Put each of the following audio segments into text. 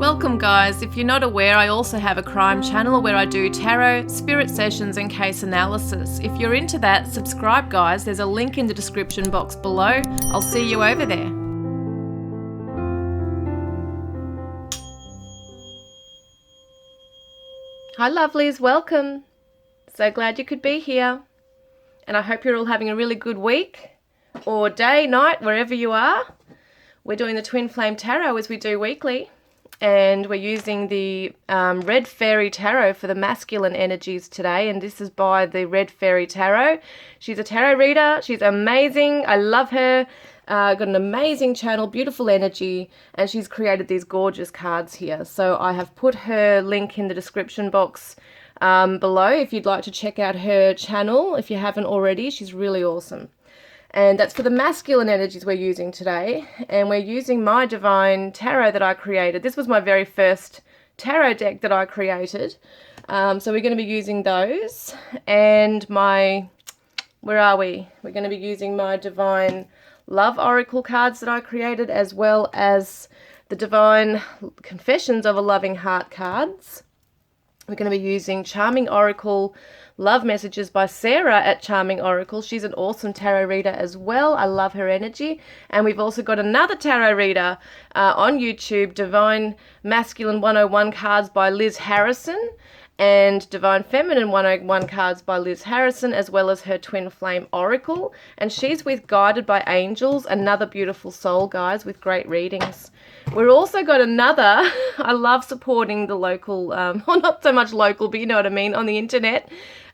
Welcome guys. If you're not aware, I also have a crime channel where I do tarot, spirit sessions and case analysis. If you're into that, subscribe guys. There's a link in the description box below. I'll see you over there. Hi lovelies, welcome. So glad you could be here. And I hope you're all having a really good week or day, night, wherever you are. We're doing the Twin Flame Tarot as we do weekly. And we're using the Red Fairy Tarot for the masculine energies today. And this is by the Red Fairy Tarot. She's a tarot reader. She's amazing. I love her. Got an amazing channel, beautiful energy. And she's created these gorgeous cards here. So I have put her link in the description box below if you'd like to check out her channel. If you haven't already, she's really awesome. And that's for the masculine energies we're using today. And we're using my divine tarot that I created. This was my very first tarot deck that I created. So we're going to be using those. And where are we? We're going to be using my divine love oracle cards that I created, as well as the divine confessions of a loving heart cards. We're going to be using Charming Oracle Love Messages by Sarah at Charming Oracle. She's an awesome tarot reader as well. I love her energy. And we've also got another tarot reader on YouTube, Divine Masculine 101 cards by Liz Harrison, and Divine Feminine 101 cards by Liz Harrison, as well as her Twin Flame Oracle. And she's with Guided by Angels, another beautiful soul, guys, with great readings. We've also got another, I love supporting the local, well, not so much local, but you know what I mean, on the internet,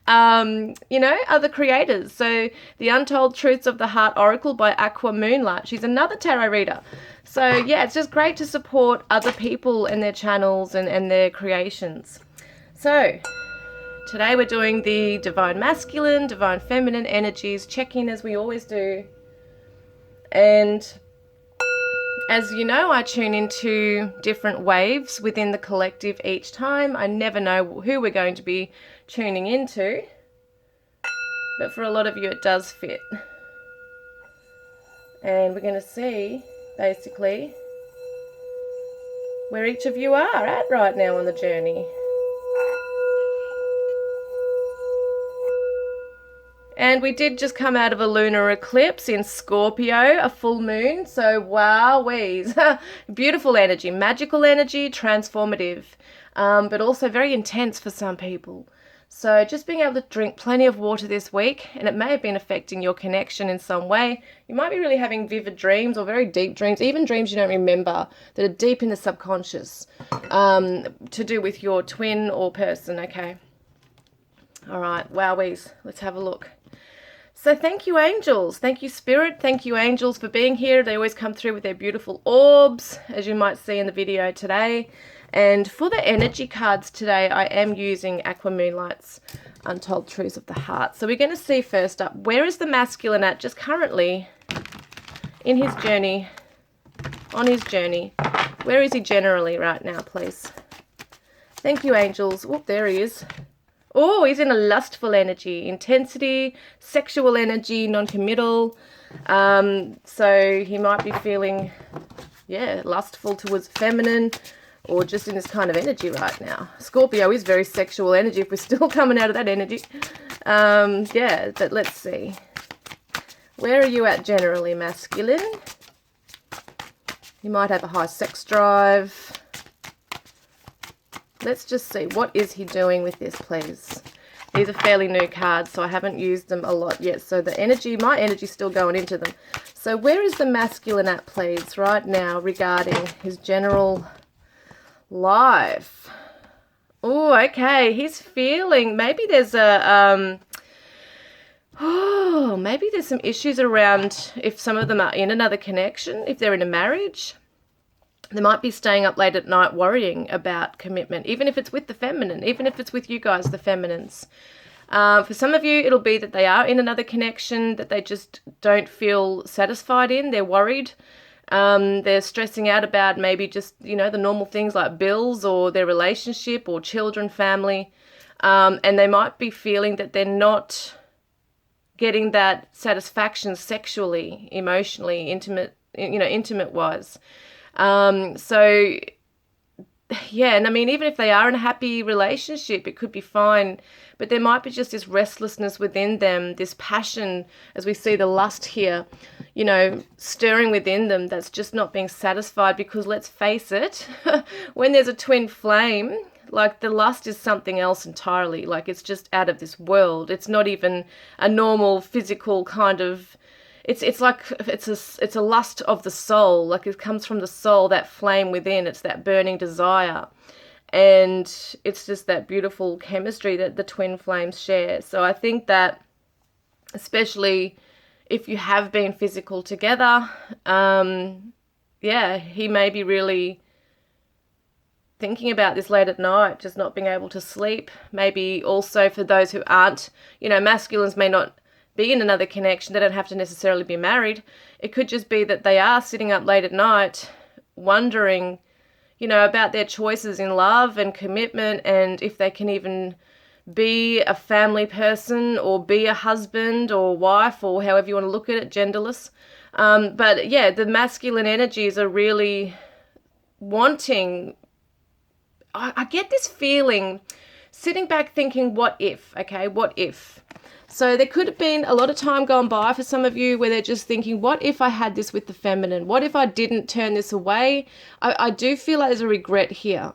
other creators. So the Untold Truths of the Heart Oracle by Aqua Moonlight. She's another tarot reader. So yeah, it's just great to support other people and their channels and their creations. So today we're doing the Divine Masculine, Divine Feminine energies, check-in as we always do. And as you know, I tune into different waves within the collective each time. I never know who we're going to be tuning into, but for a lot of you it does fit. And we're going to see, basically, where each of you are at right now on the journey. And we did just come out of a lunar eclipse in Scorpio, a full moon. So wow-wees, beautiful energy, magical energy, transformative, but also very intense for some people. So just being able to drink plenty of water this week, and it may have been affecting your connection in some way. You might be really having vivid dreams or very deep dreams, even dreams you don't remember that are deep in the subconscious, to do with your twin or person, okay? All right, wow-wees, let's have a look. So thank you, angels. Thank you, spirit. Thank you, angels, for being here. They always come through with their beautiful orbs, as you might see in the video today. And for the energy cards today, I am using Aqua Moonlight's Untold Truths of the Heart. So we're going to see first up, where is the masculine at just currently in his journey, on his journey? Where is he generally right now, please? Thank you, angels. Oh, there he is. Oh, he's in a lustful energy, intensity, sexual energy, non-committal. So he might be feeling, lustful towards feminine, or just in this kind of energy right now. Scorpio is very sexual energy if we're still coming out of that energy. But let's see. Where are you at generally, masculine? You might have a high sex drive. Let's just see, what is he doing with this, please? These are fairly new cards, so I haven't used them a lot yet. So the energy, my energy's still going into them. So where is the masculine at, please, right now regarding his general life? Oh, okay, he's feeling, maybe there's maybe there's some issues around if some of them are in another connection, if they're in a marriage. They might be staying up late at night worrying about commitment, even if it's with the feminine, even if it's with you guys, the feminines. For some of you, it'll be that they are in another connection that they just don't feel satisfied in. They're worried. They're stressing out about maybe just, the normal things like bills or their relationship or children, family. And they might be feeling that they're not getting that satisfaction sexually, emotionally, intimate-wise. So yeah, and I mean, even if they are in a happy relationship, it could be fine, but there might be just this restlessness within them, this passion, as we see the lust here, you know, stirring within them that's just not being satisfied, because let's face it, when there's a twin flame, like the lust is something else entirely. Like it's just out of this world. It's not even a normal physical kind of, it's like it's a lust of the soul. Like it comes from the soul, that flame within. It's that burning desire, and it's just that beautiful chemistry that the twin flames share. So I think that, especially if you have been physical together, yeah, he may be really thinking about this late at night, just not being able to sleep. Maybe also for those who aren't, you know, masculines may not be in another connection. They don't have to necessarily be married. It could just be that they are sitting up late at night wondering, you know, about their choices in love and commitment, and if they can even be a family person or be a husband or wife, or however you want to look at it, genderless. But yeah, the masculine energies are really wanting, I get this feeling, sitting back thinking, what if, okay, what if? So there could have been a lot of time gone by for some of you where they're just thinking, what if I had this with the feminine? What if I didn't turn this away? I do feel like there's a regret here.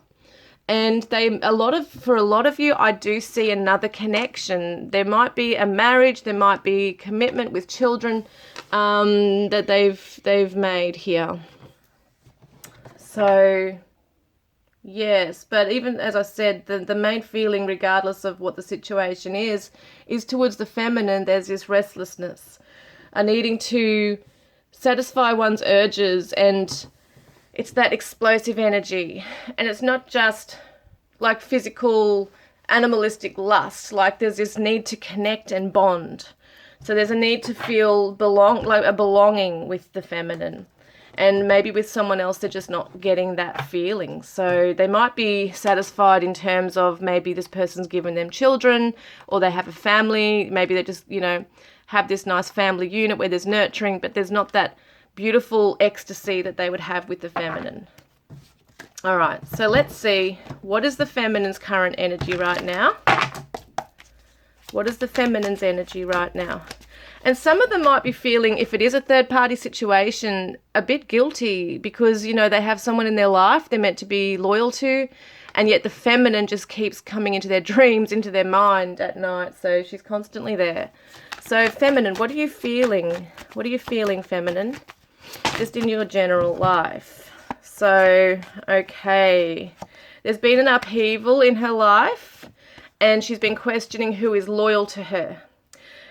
And for a lot of you, I do see another connection. There might be a marriage, there might be commitment with children that they've made here. So yes, but even as I said, the main feeling, regardless of what the situation is towards the feminine. There's this restlessness, a needing to satisfy one's urges, and it's that explosive energy. And it's not just like physical, animalistic lust. Like there's this need to connect and bond. So there's a need to feel like a belonging with the feminine. And maybe with someone else, they're just not getting that feeling. So they might be satisfied in terms of maybe this person's given them children, or they have a family. Maybe they just, you know, have this nice family unit where there's nurturing, but there's not that beautiful ecstasy that they would have with the feminine. All right, so let's see. What is the feminine's current energy right now? What is the feminine's energy right now? And some of them might be feeling, if it is a third-party situation, a bit guilty because, you know, they have someone in their life they're meant to be loyal to, and yet the feminine just keeps coming into their dreams, into their mind at night. So she's constantly there. So feminine, what are you feeling? What are you feeling, feminine? Just in your general life. So, okay. There's been an upheaval in her life, and she's been questioning who is loyal to her,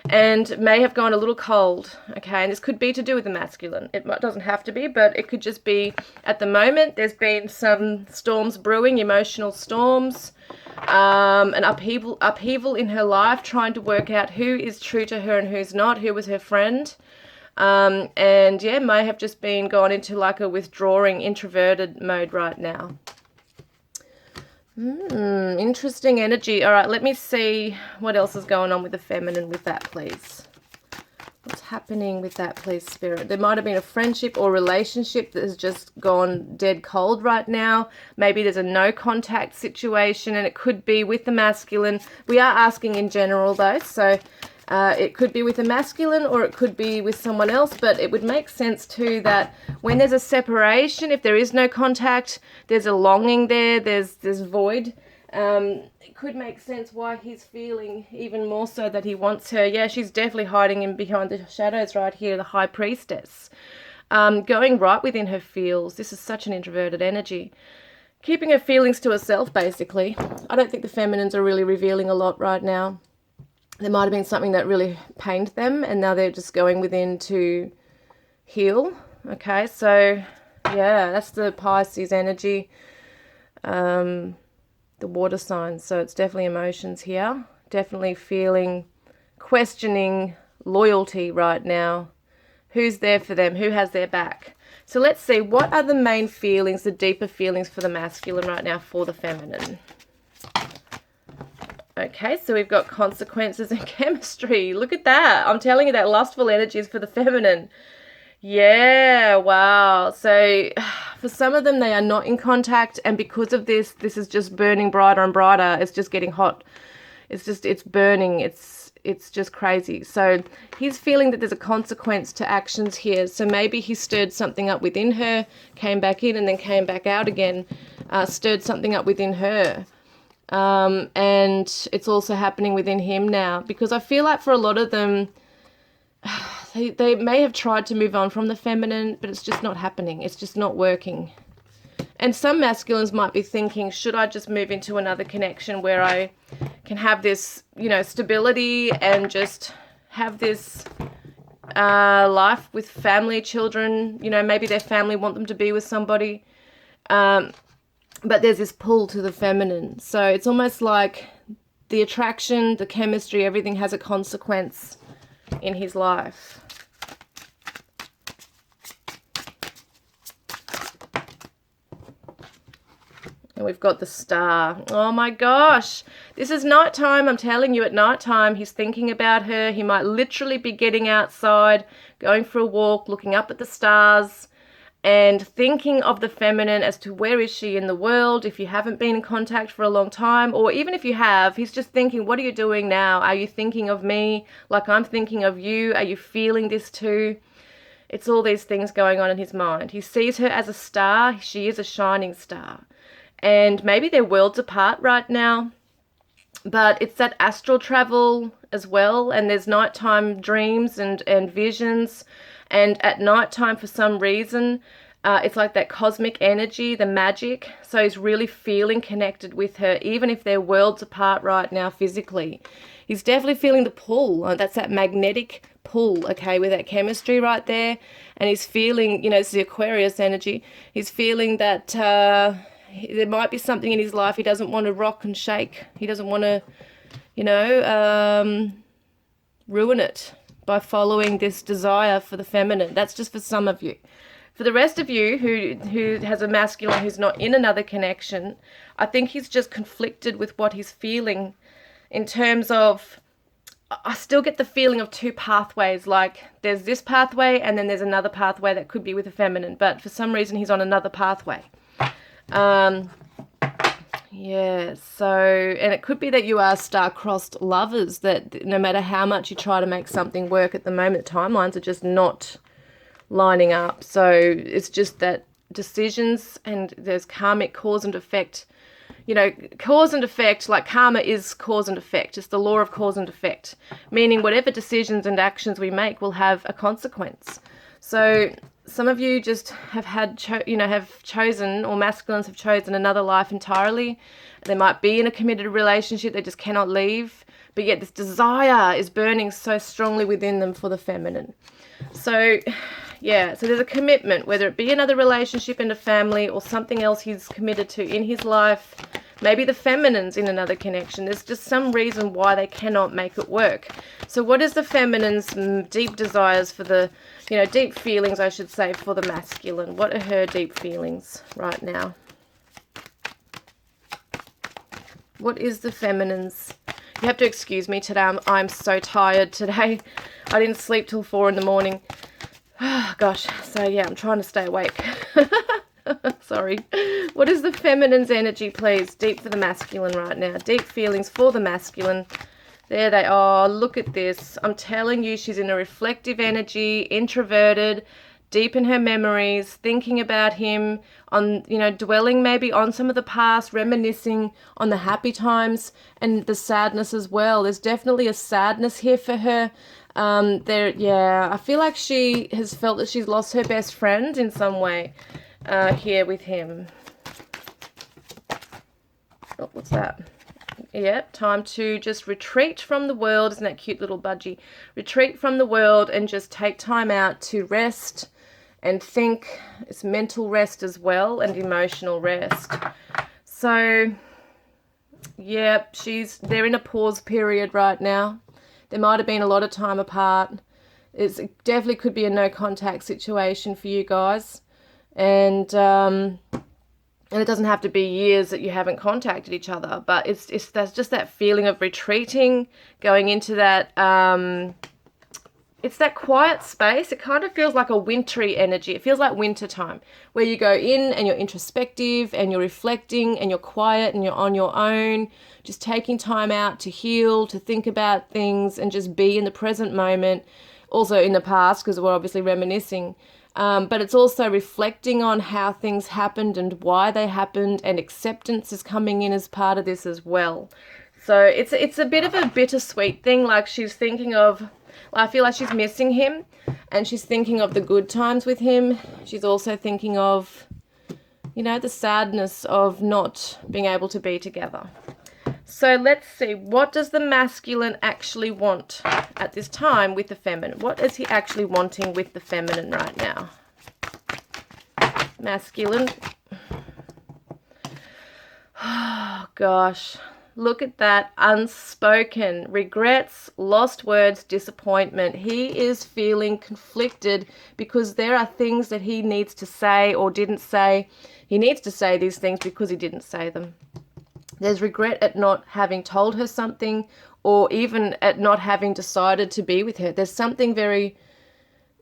and may have gone a little cold, okay? And this could be to do with the masculine. It doesn't have to be, but it could just be at the moment there's been some storms brewing, emotional storms, an upheaval in her life, trying to work out who is true to her and who's not, who was her friend. And yeah, may have just been gone into like a withdrawing, introverted mode right now. Interesting energy. All right, let me see what else is going on with the feminine with that, please. What's happening with that, please, Spirit? There might have been a friendship or relationship that has just gone dead cold right now. Maybe there's a no contact situation, and it could be with the masculine. We are asking in general though, so it could be with a masculine or it could be with someone else, but it would make sense too that when there's a separation, if there is no contact, there's a longing there, there's void. It could make sense why he's feeling even more so that he wants her. Yeah, she's definitely hiding in behind the shadows right here, the High Priestess. Going right within her feels. This is such an introverted energy. Keeping her feelings to herself, basically. I don't think the feminines are really revealing a lot right now. There might have been something that really pained them, and now they're just going within to heal. Okay, so yeah, that's the Pisces energy, the water signs. So it's definitely emotions here. Definitely feeling, questioning loyalty right now. Who's there for them? Who has their back? So let's see, what are the main feelings, the deeper feelings for the masculine right now for the feminine? Okay, so we've got consequences and chemistry. Look at that. I'm telling you that lustful energy is for the feminine. Yeah, wow. So For some of them, they are not in contact, and because of this, this is just burning brighter and brighter. It's just getting hot. It's burning. It's just crazy. So he's feeling that there's a consequence to actions here. So maybe he stirred something up within her, came back in, and then came back out again, stirred something up within her. And it's also happening within him now, because I feel like for a lot of them, they may have tried to move on from the feminine, but it's just not happening. It's just not working. And some masculines might be thinking, should I just move into another connection where I can have this, stability and just have this life with family, children, maybe their family want them to be with somebody. But there's this pull to the feminine. So it's almost like the attraction, the chemistry, everything has a consequence in his life. And we've got the Star. Oh my gosh. This is nighttime. I'm telling you, at nighttime, he's thinking about her. He might literally be getting outside, going for a walk, looking up at the stars, and thinking of the feminine as to where is she in the world, if you haven't been in contact for a long time, or even if you have, he's just thinking, what are you doing now? Are you thinking of me like I'm thinking of you? Are you feeling this too? It's all these things going on in his mind. He sees her as a star. She is a shining star. And maybe they're worlds apart right now, but it's that astral travel as well, and there's nighttime dreams and visions, and at nighttime for some reason it's like that cosmic energy, the magic, so he's really feeling connected with her even if they're worlds apart right now physically. He's definitely feeling the pull. That's that magnetic pull, okay, with that chemistry right there, and he's feeling, it's the Aquarius energy, he's feeling that there might be something in his life he doesn't want to rock and shake. He doesn't want to, ruin it by following this desire for the feminine. That's just for some of you. For the rest of you who has a masculine who's not in another connection, I think he's just conflicted with what he's feeling in terms of, I still get the feeling of two pathways, like there's this pathway and then there's another pathway that could be with a feminine, but for some reason he's on another pathway. And it could be that you are star-crossed lovers, that no matter how much you try to make something work at the moment, timelines are just not lining up. So it's just that decisions, and there's karmic cause and effect. Cause and effect, like karma is cause and effect. It's the law of cause and effect, meaning whatever decisions and actions we make will have a consequence. So some of you just have have chosen, or masculines have chosen another life entirely. They might be in a committed relationship, they just cannot leave, but yet this desire is burning so strongly within them for the feminine. So so there's a commitment, whether it be another relationship in a family or something else he's committed to in his life. Maybe the feminine's in another connection. There's just some reason why they cannot make it work. So what is the feminine's deep desires for the, deep feelings, I should say, for the masculine? What are her deep feelings right now? What is the feminine's? You have to excuse me today. I'm so tired today. I didn't sleep till 4 in the morning. Oh, gosh. So, yeah, I'm trying to stay awake. Sorry. What is the feminine's energy, please? Deep for the masculine right now. Deep feelings for the masculine. There they are. Look at this. I'm telling you, she's in a reflective energy, introverted, deep in her memories, thinking about him, on, dwelling maybe on some of the past, reminiscing on the happy times and the sadness as well. There's definitely a sadness here for her. I feel like she has felt that she's lost her best friend in some way. Here with him. Oh, what's that? Yeah, time to just retreat from the world. Isn't that cute little budgie? Retreat from the world and just take time out to rest and think. It's mental rest as well, and emotional rest. So, yeah, they're in a pause period right now. There might have been a lot of time apart. It definitely could be a no contact situation for you guys. And it doesn't have to be years that you haven't contacted each other, but that's just that feeling of retreating, going into that it's that quiet space. It kind of feels like a wintry energy. It feels like winter time, where you go in and you're introspective and you're reflecting and you're quiet and you're on your own, just taking time out to heal, to think about things and just be in the present moment. Also in the past, because we're obviously reminiscing. But it's also reflecting on how things happened and why they happened, and acceptance is coming in as part of this as well. So it's a bit of a bittersweet thing. Like, she's thinking of, I feel like she's missing him, and she's thinking of the good times with him. She's also thinking of, you know, the sadness of not being able to be together. So let's see, what does the masculine actually want at this time with the feminine? What is he actually wanting with the feminine right now? Masculine. Oh, gosh. Look at that. Unspoken. Regrets, lost words, disappointment. He is feeling conflicted because there are things that he needs to say or didn't say. He needs to say these things because he didn't say them. There's regret at not having told her something, or even at not having decided to be with her. There's something very,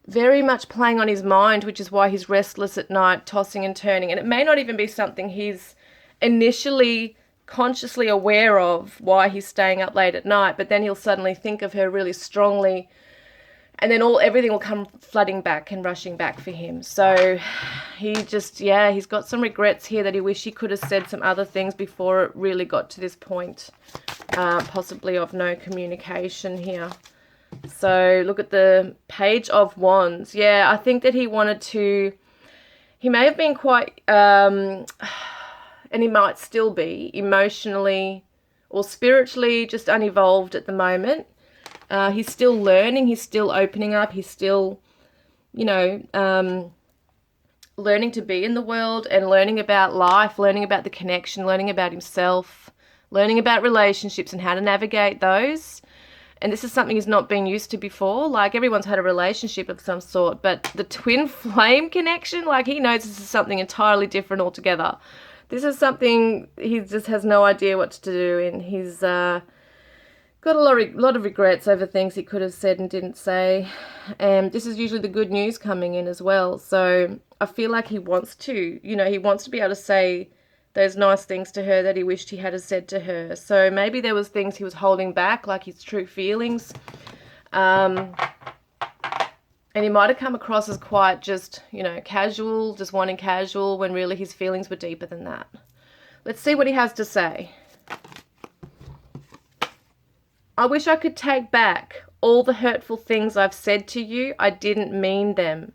very much playing on his mind, which is why he's restless at night, tossing and turning. And it may not even be something he's initially consciously aware of, why he's staying up late at night, but then he'll suddenly think of her really strongly, and then everything will come flooding back and rushing back for him. So he just, he's got some regrets here that he wish he could have said some other things before it really got to this point, possibly of no communication here. So look at the Page of Wands. Yeah, I think that he may have been quite, and he might still be emotionally or spiritually just unevolved at the moment. He's still learning, he's still opening up, he's still, you know, learning to be in the world and learning about life, learning about the connection, learning about himself, learning about relationships and how to navigate those. And this is something he's not been used to before. Like, everyone's had a relationship of some sort, but the twin flame connection, like, he knows this is something entirely different altogether. This is something he just has no idea what to do in. He's got a lot of regrets over things he could have said and didn't say. And this is usually the good news coming in as well. So I feel like he wants to, you know, he wants to be able to say those nice things to her that he wished he had said to her. So maybe there was things he was holding back, like his true feelings. And he might have come across as quite just, you know, casual, just wanting casual, when really his feelings were deeper than that. Let's see what he has to say. I wish I could take back all the hurtful things I've said to you. I didn't mean them.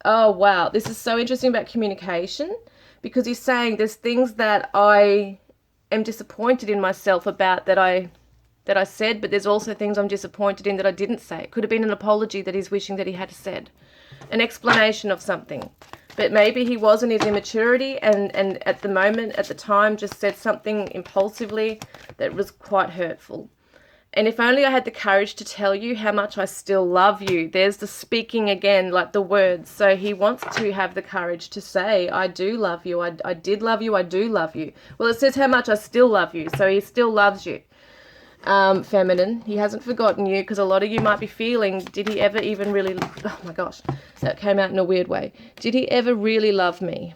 Oh, wow. This is so interesting about communication, because he's saying there's things that I am disappointed in myself about that I said, but there's also things I'm disappointed in that I didn't say. It could have been an apology that he's wishing that he had said, an explanation of something. But maybe he was in his immaturity and at the moment, at the time, just said something impulsively that was quite hurtful. And if only I had the courage to tell you how much I still love you. There's the speaking again, like the words. So he wants to have the courage to say, I do love you. I did love you. I do love you. Well, it says how much I still love you. So he still loves you. Feminine. He hasn't forgotten you, because a lot of you might be feeling, did he ever even really, oh my gosh, that came out in a weird way. Did he ever really love me?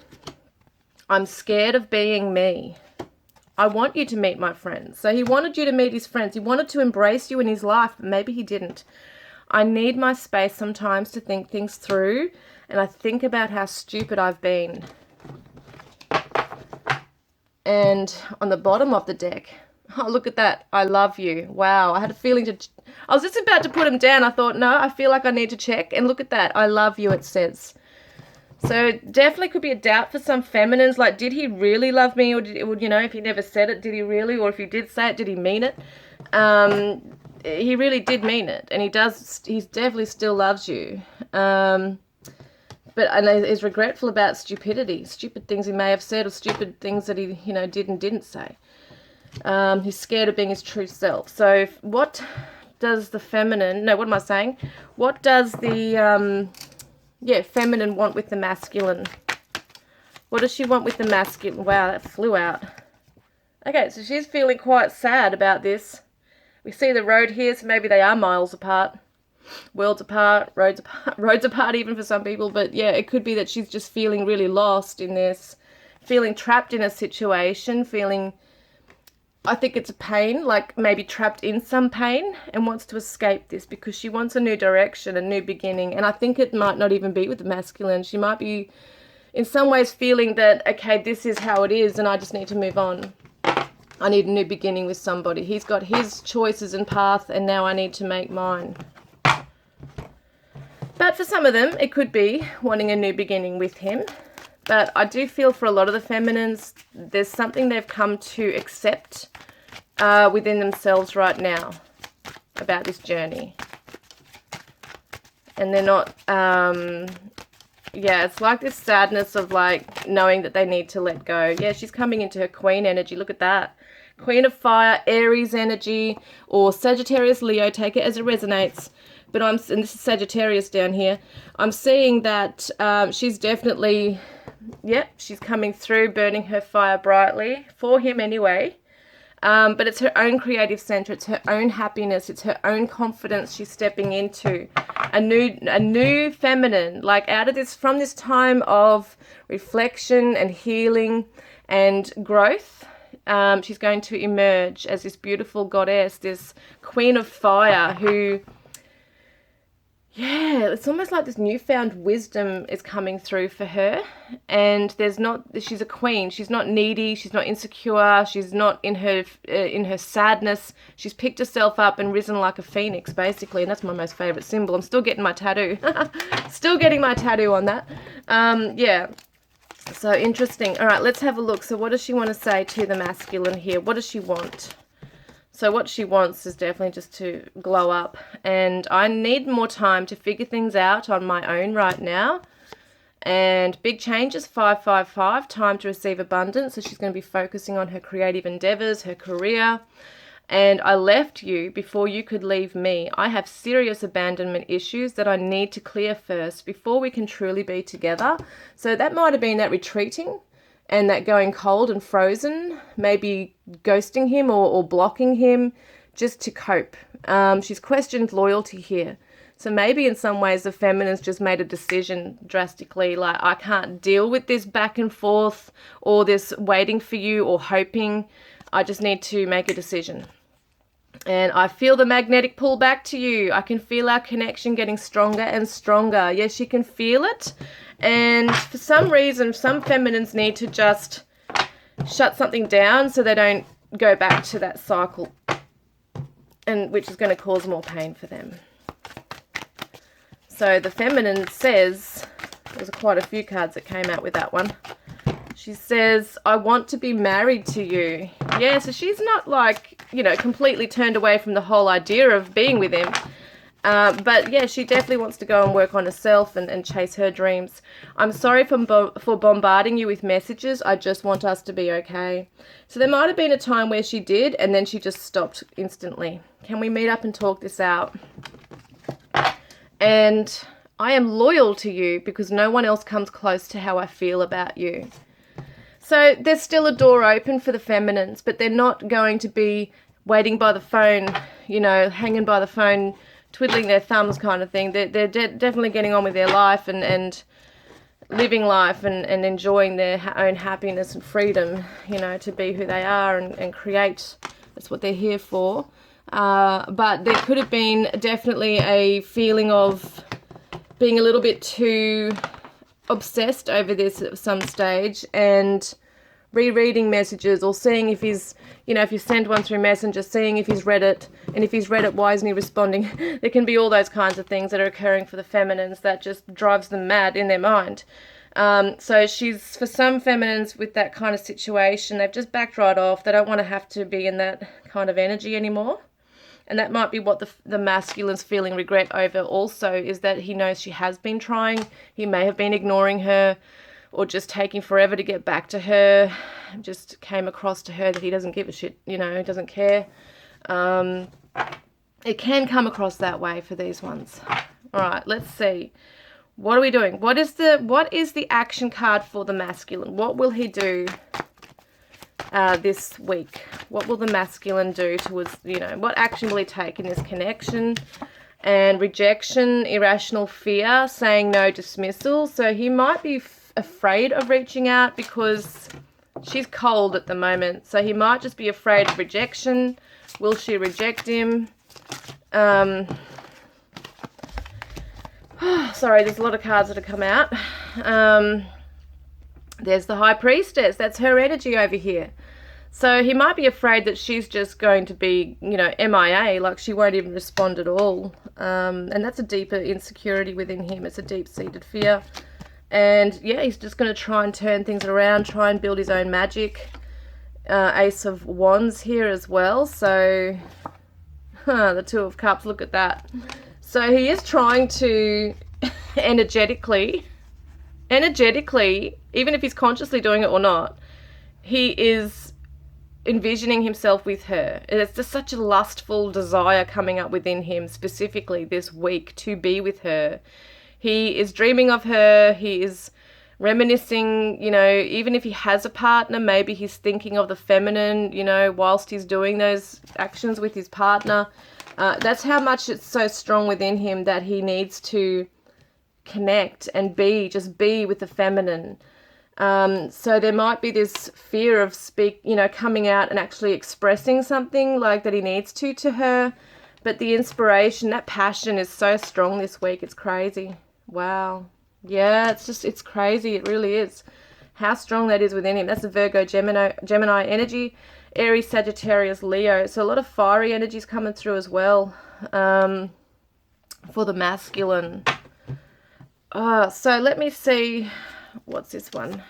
I'm scared of being me. I want you to meet my friends. So he wanted you to meet his friends. He wanted to embrace you in his life, but maybe he didn't. I need my space sometimes to think things through, and I think about how stupid I've been. And on the bottom of the deck, oh, look at that. I love you. Wow. I had a feeling I was just about to put him down. I thought, no, I feel like I need to check. And look at that. I love you, it says. So definitely could be a doubt for some feminines. Like, did he really love me? Or, you know, if he never said it, did he really? Or if he did say it, did he mean it? He really did mean it. And he definitely still loves you. And is regretful about stupidity. Stupid things he may have said, or stupid things that he, you know, did and didn't say. He's scared of being his true self. So what does the feminine, no, what am I saying? What does the, feminine want with the masculine? What does she want with the masculine? Wow, that flew out. Okay, so she's feeling quite sad about this. We see the road here, so maybe they are miles apart. worlds apart, roads apart even for some people. But yeah, it could be that she's just feeling really lost in this, feeling trapped in a situation, feeling, I think it's a pain, like maybe trapped in some pain, and wants to escape this because she wants a new direction, a new beginning. And I think it might not even be with the masculine. She might be in some ways feeling that, okay, this is how it is and I just need to move on. I need a new beginning with somebody. He's got his choices and path, and now I need to make mine. But for some of them, it could be wanting a new beginning with him. But I do feel for a lot of the feminines, there's something they've come to accept within themselves right now about this journey. And they're not, yeah, it's like this sadness of like knowing that they need to let go. Yeah, she's coming into her queen energy. Look at that. Queen of fire, Aries energy, or Sagittarius, Leo, take it as it resonates. But and this is Sagittarius down here. I'm seeing that she's definitely, yep, she's coming through, burning her fire brightly, for him anyway. But it's her own creative center, it's her own happiness, it's her own confidence she's stepping into. A new feminine, like out of this, from this time of reflection and healing and growth, she's going to emerge as this beautiful goddess, this queen of fire who, yeah, it's almost like this newfound wisdom is coming through for her. And she's a queen. She's not needy. She's not insecure. She's not in her sadness. She's picked herself up and risen like a phoenix, basically. And that's my most favorite symbol. I'm still getting my tattoo. Still getting my tattoo on that. Yeah. So interesting. All right, let's have a look. So what does she want to say to the masculine here? What does she want? So what she wants is definitely just to glow up. And I need more time to figure things out on my own right now. And big changes, 555, time to receive abundance. So she's going to be focusing on her creative endeavors, her career. And I left you before you could leave me. I have serious abandonment issues that I need to clear first before we can truly be together. So that might have been that retreating. And that going cold and frozen, maybe ghosting him or blocking him just to cope. She's questioned loyalty here. So maybe in some ways the feminine's just made a decision drastically, like I can't deal with this back and forth or this waiting for you or hoping. I just need to make a decision. And I feel the magnetic pull back to you. I can feel our connection getting stronger and stronger. Yes, you can feel it. And for some reason, some feminines need to just shut something down so they don't go back to that cycle, and which is going to cause more pain for them. So the feminine says, there's quite a few cards that came out with that one. She says, I want to be married to you. Yeah, so she's not like, completely turned away from the whole idea of being with him. But yeah, she definitely wants to go and work on herself and chase her dreams. I'm sorry for bombarding you with messages. I just want us to be okay. So there might have been a time where she did, and then she just stopped instantly. Can we meet up and talk this out? And I am loyal to you because no one else comes close to how I feel about you. So there's still a door open for the feminines, but they're not going to be waiting by the phone, hanging by the phone, twiddling their thumbs kind of thing. They're definitely getting on with their life and living life and enjoying their own happiness and freedom, to be who they are and create. That's what they're here for. But there could have been definitely a feeling of being a little bit too obsessed over this at some stage and rereading messages or seeing if he's, if you send one through Messenger, seeing if he's read it, and if he's read it, why isn't he responding? There can be all those kinds of things that are occurring for the feminines that just drives them mad in their mind. So she's, for some feminines with that kind of situation, they've just backed right off. They don't want to have to be in that kind of energy anymore. And that might be what the masculine's feeling regret over also, is that he knows she has been trying. He may have been ignoring her or just taking forever to get back to her. Just came across to her that he doesn't give a shit, he doesn't care. It can come across that way for these ones. All right, let's see. What are we doing? What is the action card for the masculine? What will he do this week? What will the masculine do towards, what action will he take in this connection? and rejection, irrational fear, saying no, dismissal. So he might be afraid of reaching out because she's cold at the moment. So he might just be afraid of rejection. Will she reject him? Sorry, there's a lot of cards that have come out. There's the High Priestess. That's her energy over here. So he might be afraid that she's just going to be, you know, MIA, like she won't even respond at all. And that's a deeper insecurity within him. It's a deep-seated fear. And, yeah, he's just going to try and turn things around, try and build his own magic. Ace of Wands here as well. So, the Two of Cups, look at that. So he is trying to energetically, even if he's consciously doing it or not, he is envisioning himself with her. It's just such a lustful desire coming up within him, specifically this week, to be with her. He is dreaming of her. He is reminiscing, you know, even if he has a partner, maybe he's thinking of the feminine, you know, whilst he's doing those actions with his partner. That's how much it's so strong within him that he needs to connect and just be with the feminine. So there might be this fear of coming out and actually expressing something like that he needs to her. But the inspiration, that passion is so strong this week. It's crazy. Wow. Yeah, it's crazy. It really is. How strong that is within him. That's a Virgo, Gemini energy. Aries, Sagittarius, Leo. So a lot of fiery energies coming through as well for the masculine. So let me see. What's this one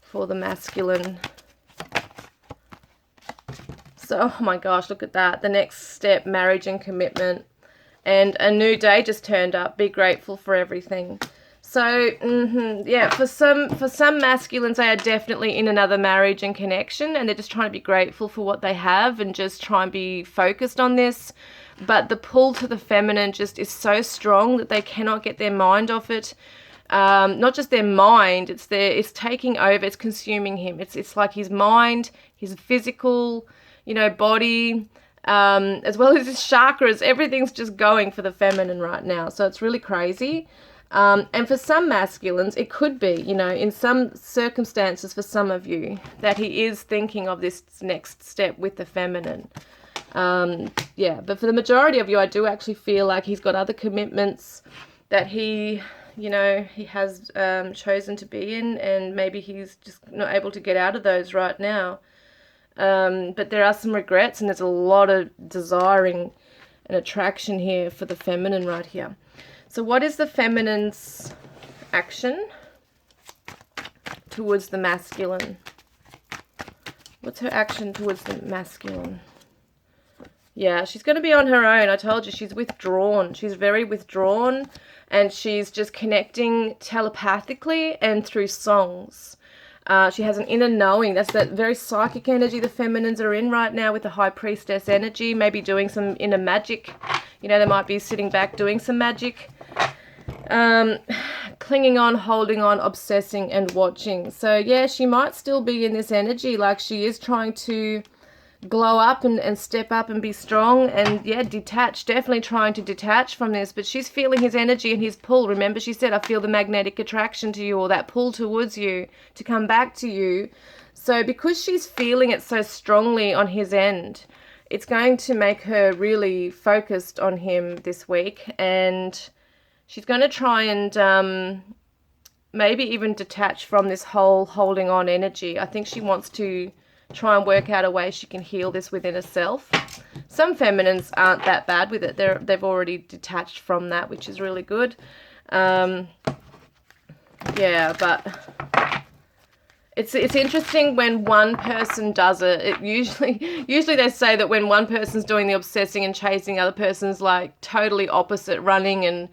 for the masculine? So, oh my gosh, look at that. The next step, marriage and commitment. And a new day just turned up. Be grateful for everything. So, yeah, for some masculines, they are definitely in another marriage and connection, and they're just trying to be grateful for what they have and just try and be focused on this. But the pull to the feminine just is so strong that they cannot get their mind off it. Not just their mind, it's taking over, it's consuming him. It's like his mind, his physical, you know, body, as well as his chakras. Everything's just going for the feminine right now. So it's really crazy. And for some masculines, it could be, you know, in some circumstances for some of you, that he is thinking of this next step with the feminine. Yeah, but for the majority of you, I do actually feel like he's got other commitments that he has chosen to be in, and maybe he's just not able to get out of those right now. But there are some regrets, and there's a lot of desiring and attraction here for the feminine right here. So what is the feminine's action towards the masculine? What's her action towards the masculine? Yeah, she's going to be on her own. I told you, she's withdrawn. She's very withdrawn, and she's just connecting telepathically and through songs. She has an inner knowing. That's that very psychic energy the feminines are in right now with the High Priestess energy, maybe doing some inner magic. You know, they might be sitting back doing some magic. Clinging on, holding on, obsessing and watching. So, yeah, she might still be in this energy, like she is trying to glow up and step up and be strong and, yeah, detach, definitely trying to detach from this, but she's feeling his energy and his pull. Remember, she said, I feel the magnetic attraction to you, or that pull towards you to come back to you. So because she's feeling it so strongly on his end, it's going to make her really focused on him this week, and she's going to try and maybe even detach from this whole holding on energy. I think she wants to try and work out a way she can heal this within herself. Some feminines aren't that bad with it. They've already detached from that, which is really good. Yeah, but it's interesting when one person does it. It usually they say that when one person's doing the obsessing and chasing, the other person's like totally opposite, running and,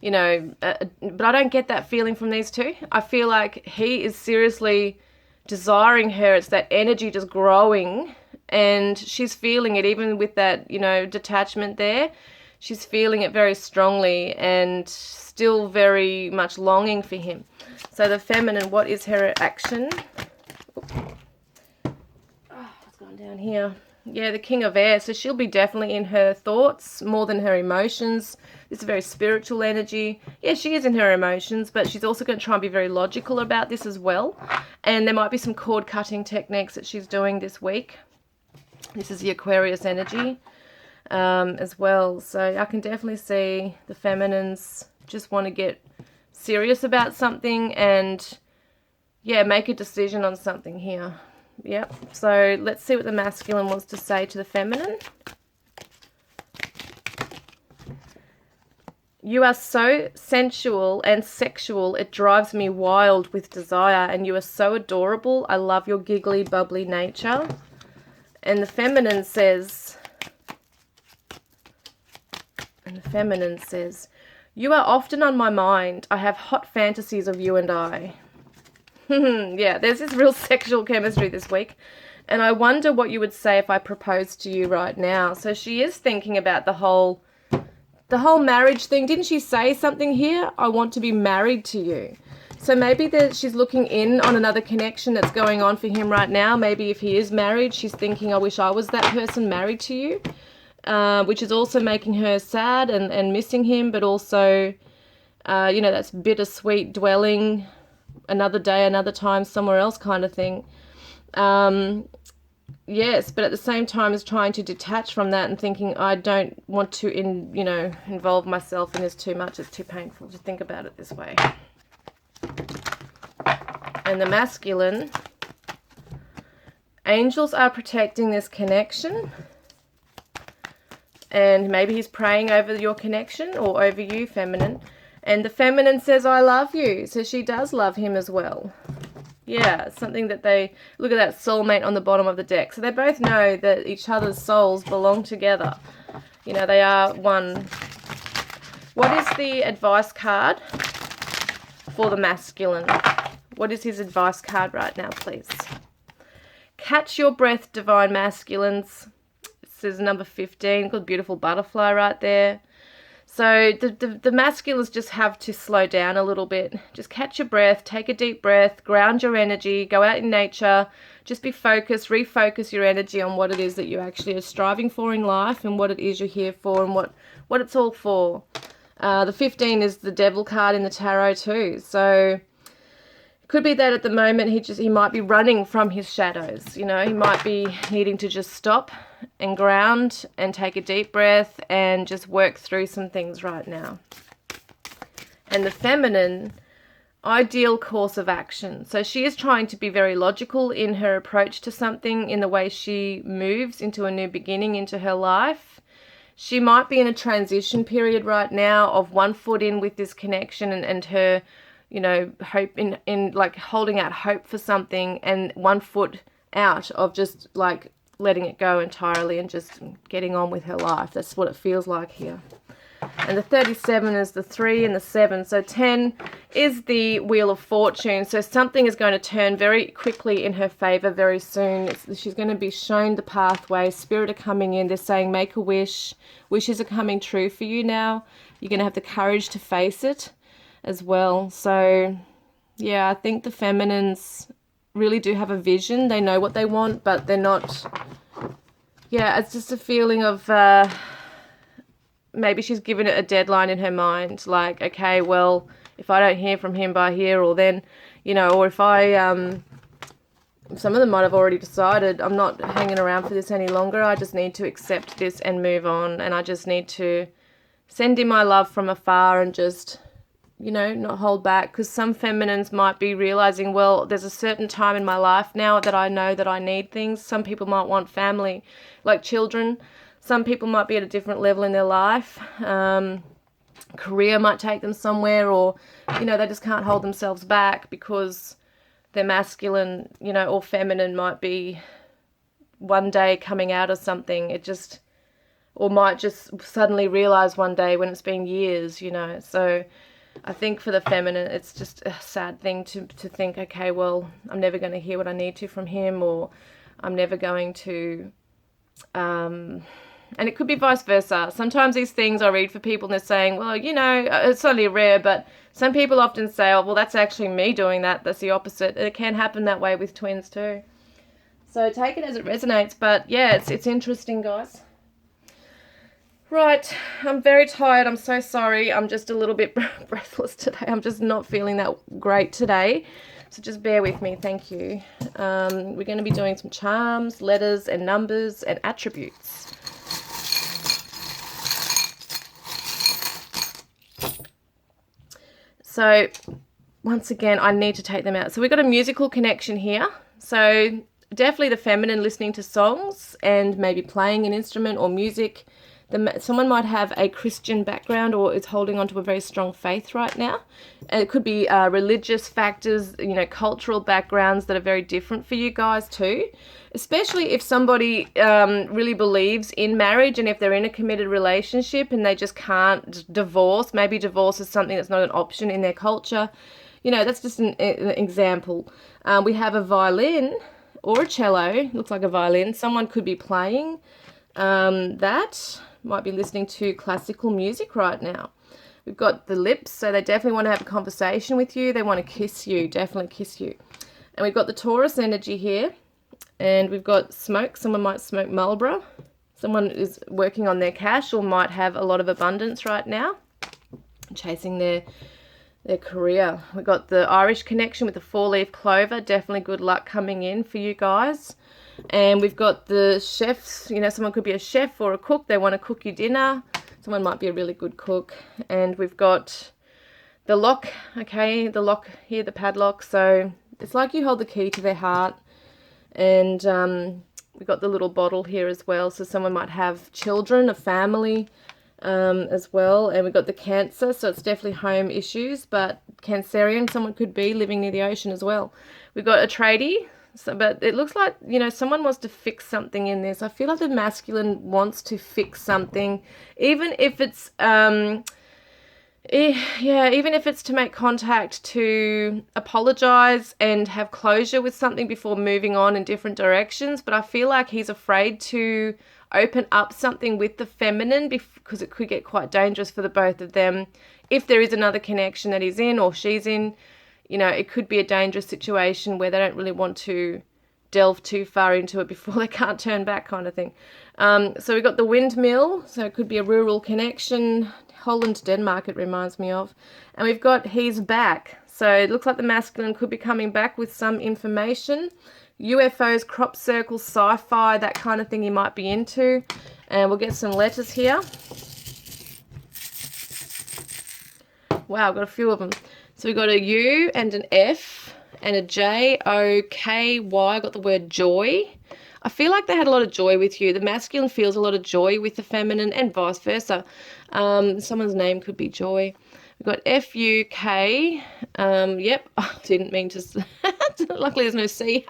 you know, but I don't get that feeling from these two. I feel like he is seriously desiring her. It's that energy just growing, and she's feeling it even with that, you know, detachment there. She's feeling it very strongly and still very much longing for him. So the feminine, what is her action? Oh, it's gone down here. Yeah, the King of Air. So she'll be definitely in her thoughts more than her emotions. This is very spiritual energy. Yeah, she is in her emotions, but she's also going to try and be very logical about this as well. And there might be some cord cutting techniques that she's doing this week. This is the Aquarius energy as well. So I can definitely see the feminines just want to get serious about something and, yeah, make a decision on something here. Yep. So let's see what the masculine wants to say to the feminine. You are so sensual and sexual, it drives me wild with desire, and you are so adorable. I love your giggly, bubbly nature. And the feminine says, you are often on my mind. I have hot fantasies of you and I. Yeah, there's this real sexual chemistry this week. And I wonder what you would say if I proposed to you right now. So she is thinking about the whole marriage thing. Didn't she say something here? I want to be married to you. So maybe she's looking in on another connection that's going on for him right now. Maybe if he is married, she's thinking, I wish I was that person married to you, which is also making her sad and missing him, but also, that's bittersweet dwelling, another day, another time, somewhere else kind of thing. Yes, but at the same time as trying to detach from that and thinking, I don't want to, involve myself in this too much. It's too painful to think about it this way. And the masculine, angels are protecting this connection. And maybe he's praying over your connection or over you, feminine. And the feminine says, I love you. So she does love him as well. Yeah, something that look at that soulmate on the bottom of the deck. So they both know that each other's souls belong together. They are one. What is the advice card for the masculine? What is his advice card right now, please? Catch your breath, divine masculines. This is number 15. Got a beautiful butterfly right there. So the masculines just have to slow down a little bit. Just catch your breath, take a deep breath, ground your energy, go out in nature, just be focused, refocus your energy on what it is that you actually are striving for in life and what it is you're here for and what it's all for. The 15 is the devil card in the tarot too. So it could be that at the moment he might be running from his shadows. He might be needing to just stop and ground and take a deep breath and just work through some things right now. And the feminine, ideal course of action. So she is trying to be very logical in her approach to something, in the way she moves into a new beginning into her life. She might be in a transition period right now of one foot in with this connection and her, hope in like holding out hope for something, and one foot out of just like letting it go entirely and just getting on with her life. That's what it feels like here. And the 37 is the 3 and the 7. So 10 is the Wheel of Fortune. So something is going to turn very quickly in her favor very soon. She's going to be shown the pathway. Spirit are coming in. They're saying make a wish. Wishes are coming true for you now. You're going to have the courage to face it as well. So yeah, I think the feminines really do have a vision. They know what they want, but they're not. Yeah, it's just a feeling of maybe she's given it a deadline in her mind, like, okay, well, if I don't hear from him by here or then, or if I some of them might have already decided I'm not hanging around for this any longer. I just need to accept this and move on, and I just need to send him my love from afar and just not hold back, because some feminines might be realizing, well, there's a certain time in my life now that I know that I need things. Some people might want family, like children. Some people might be at a different level in their life. Career might take them somewhere, or, they just can't hold themselves back because their masculine, or feminine might be one day coming out of something. Or might just suddenly realize one day when it's been years, So I think for the feminine, it's just a sad thing to think, okay, well, I'm never going to hear what I need to from him, or I'm never going to, and it could be vice versa. Sometimes these things I read for people and they're saying, well, it's only rare, but some people often say, oh, well, that's actually me doing that. That's the opposite. It can happen that way with twins too. So take it as it resonates. But yeah, it's interesting, guys. Right, I'm very tired. I'm so sorry. I'm just a little bit breathless today. I'm just not feeling that great today. So just bear with me. Thank you. We're going to be doing some charms, letters, and numbers, and attributes. So once again, I need to take them out. So we've got a musical connection here. So definitely the feminine, listening to songs and maybe playing an instrument or music. Someone might have a Christian background or is holding on to a very strong faith right now. And it could be religious factors, you know, cultural backgrounds that are very different for you guys too. Especially if somebody really believes in marriage and if they're in a committed relationship and they just can't divorce. Maybe divorce is something that's not an option in their culture. You know, that's just an example. We have a violin or a cello. Looks like a violin. Someone could be playing that. Might be listening to classical music right now. We've got the lips, so they definitely want to have a conversation with you. They want to kiss you, definitely kiss you. And we've got the Taurus energy here. And we've got smoke. Someone might smoke Marlboro. Someone is working on their cash or might have a lot of abundance right now, chasing their career. We've got the Irish connection with the 4-leaf clover. Definitely good luck coming in for you guys. And we've got the chefs. You know, someone could be a chef or a cook. They want to cook you dinner. Someone might be a really good cook. And we've got the lock. Okay, the lock here, the padlock. So it's like you hold the key to their heart. And we've got the little bottle here as well. So someone might have children, a family as well. And we've got the Cancer. So it's definitely home issues. But Cancerian, someone could be living near the ocean as well. We've got a tradie. So, but it looks like, you know, someone wants to fix something in this. I feel like the masculine wants to fix something, even if it's, even if it's to make contact, to apologize and have closure with something before moving on in different directions. But I feel like he's afraid to open up something with the feminine because it could get quite dangerous for the both of them. If there is another connection that he's in or she's in, you know, it could be a dangerous situation where they don't really want to delve too far into it before they can't turn back, kind of thing. So we've got the windmill. So it could be a rural connection. Holland, Denmark, it reminds me of. And we've got he's back. So it looks like the masculine could be coming back with some information. UFOs, crop circles, sci-fi, that kind of thing he might be into. And we'll get some letters here. Wow, I've got a few of them. So we've got a U and an F and a J-O-K-Y. I got the word joy. I feel like they had a lot of joy with you. The masculine feels a lot of joy with the feminine and vice versa. Someone's name could be Joy. We've got F-U-K. Yep, I didn't mean to. Luckily there's no C.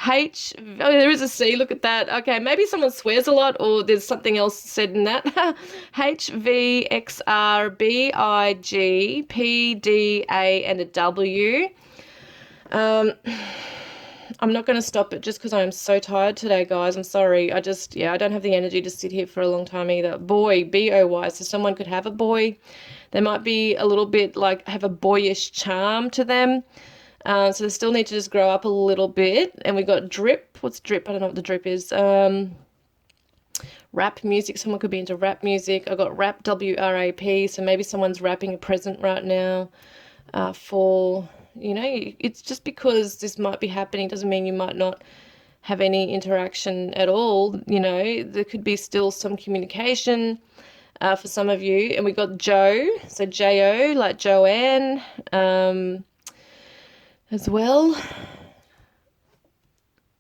H. Oh, there is a C. Look at that. Okay, maybe someone swears a lot or there's something else said in that. H-V-X-R-B-I-G-P-D-A and a W. I'm not going to stop it just because I'm so tired today, guys. I'm sorry. I don't have the energy to sit here for a long time either. Boy, B-O-Y. So someone could have a boy. They might be a little bit like have a boyish charm to them. So they still need to just grow up a little bit. And we got drip. What's drip? I don't know what the drip is. Rap music. Someone could be into rap music. I got rap, W-R-A-P. So maybe someone's rapping a present right now for... You know, it's just because this might be happening doesn't mean you might not have any interaction at all. You know, there could be still some communication for some of you. And we got Joe, so J-O, like Joanne as well.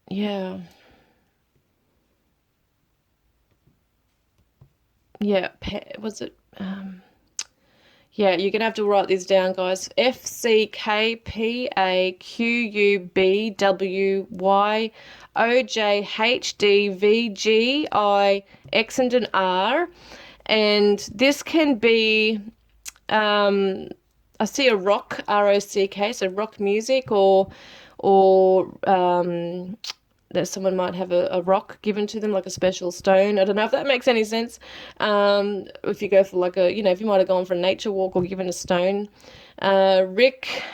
Yeah. Yeah, was it... Yeah, you're going to have to write these down, guys. FCKPAQUBWYOJHDVGIX and an R. And this can be, I see a rock, R-O-C-K, so rock music or that someone might have a rock given to them, like a special stone. I don't know if that makes any sense. If you go for like a, you know, if you might have gone for a nature walk or given a stone. Rick,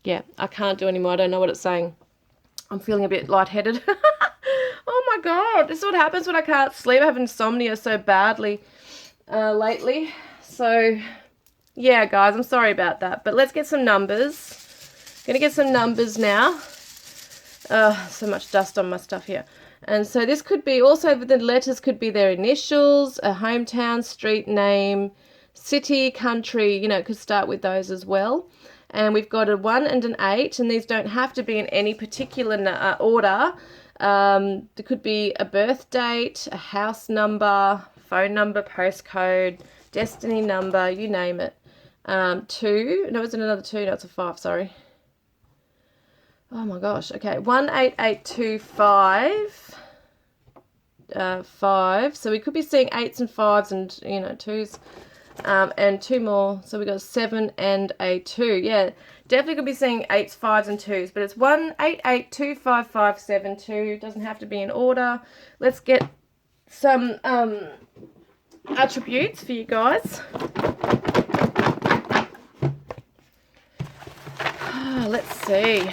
Yeah, I can't do anymore. I don't know what it's saying. I'm feeling a bit lightheaded. Oh my God, this is what happens when I can't sleep. I have insomnia so badly lately. So, yeah, guys, I'm sorry about that. But let's get some numbers. Gonna get some numbers now. So much dust on my stuff here. And so this could be also, the letters could be their initials, a hometown, street name, city, country, you know, it could start with those as well. And we've got a 1 and an 8, and these don't have to be in any particular order. There could be a birth date, a house number, phone number, postcode, destiny number, you name it. 2, no, it's another 2, no, it's a 5, sorry. Oh my gosh, okay, 18825, 5, so we could be seeing 8s and 5s and, you know, 2s, and 2 more, so we got 7 and a 2, yeah, definitely could be seeing 8s, 5s and 2s, but it's 188255572, doesn't have to be in order. Let's get some attributes for you guys. Let's see.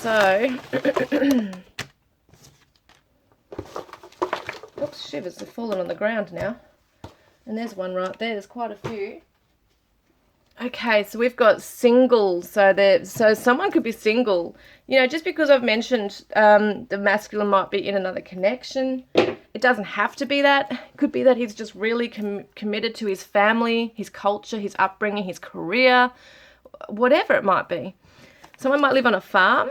So, oops, shivers, they're falling on the ground now. And there's one right there. There's quite a few. Okay, so we've got single. So someone could be single. You know, just because I've mentioned the masculine might be in another connection, it doesn't have to be that. It could be that he's just really committed to his family, his culture, his upbringing, his career, whatever it might be. Someone might live on a farm,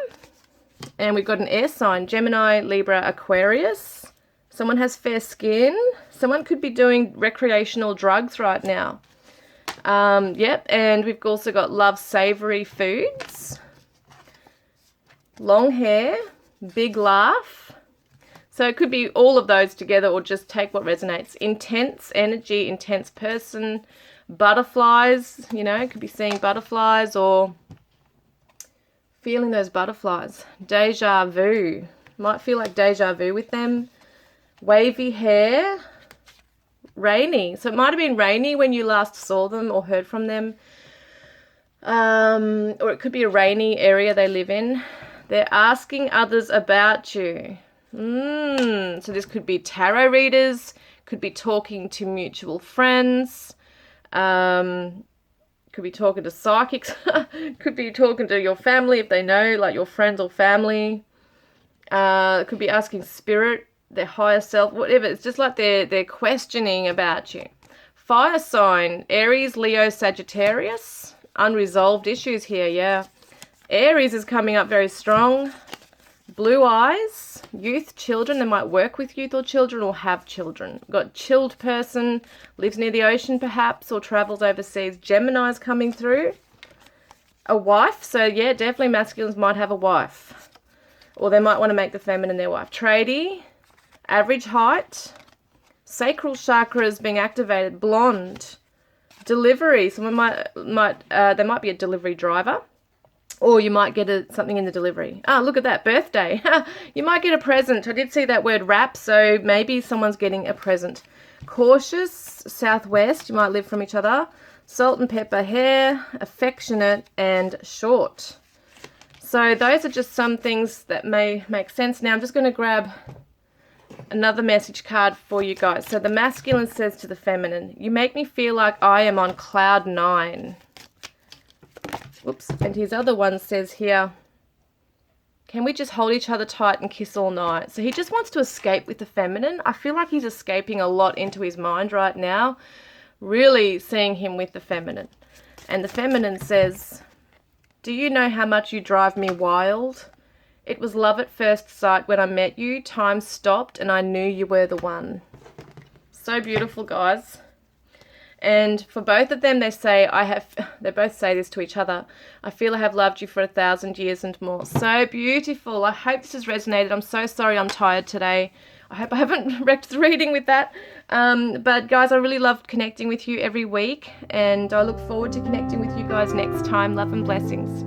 and we've got an air sign, Gemini, Libra, Aquarius. Someone has fair skin. Someone could be doing recreational drugs right now. Yep, and we've also got love savory foods, long hair, big laugh. So it could be all of those together, or just take what resonates. Intense energy, intense person, butterflies, you know, could be seeing butterflies or feeling those butterflies. Deja vu. Might feel like deja vu with them. Wavy hair. Rainy. So it might have been rainy when you last saw them or heard from them. Or it could be a rainy area they live in. They're asking others about you. So this could be tarot readers. Could be talking to mutual friends. Could be talking to psychics. Could be talking to your family if they know, like your friends or family. Could be asking spirit, their higher self, whatever. It's just like they're questioning about you. Fire sign, Aries, Leo, Sagittarius. Unresolved issues here, yeah. Aries is coming up very strong. Blue eyes, youth, children. They might work with youth or children or have children. Got chilled person, lives near the ocean perhaps, or travels overseas. Gemini's coming through. A wife, so yeah, definitely masculines might have a wife. Or they might want to make the feminine their wife. Tradie, average height, sacral chakras being activated, blonde. Delivery, someone they might be a delivery driver. Or you might get something in the delivery. Ah, look at that, birthday. You might get a present. I did see that word wrap, so maybe someone's getting a present. Cautious, southwest, you might live from each other. Salt and pepper hair, affectionate, and short. So those are just some things that may make sense. Now I'm just going to grab another message card for you guys. So the masculine says to the feminine, you make me feel like I am on cloud 9. Whoops. And his other one says here, can we just hold each other tight and kiss all night? So he just wants to escape with the feminine. I feel like he's escaping a lot into his mind right now, really seeing him with the feminine. And the feminine says, do you know how much you drive me wild? It was love at first sight when I met you. Time stopped and I knew you were the one. So beautiful, guys. And for both of them, they both say this to each other. I feel I have loved you for 1,000 years and more. So beautiful. I hope this has resonated. I'm so sorry I'm tired today. I hope I haven't wrecked the reading with that. But guys, I really love connecting with you every week. And I look forward to connecting with you guys next time. Love and blessings.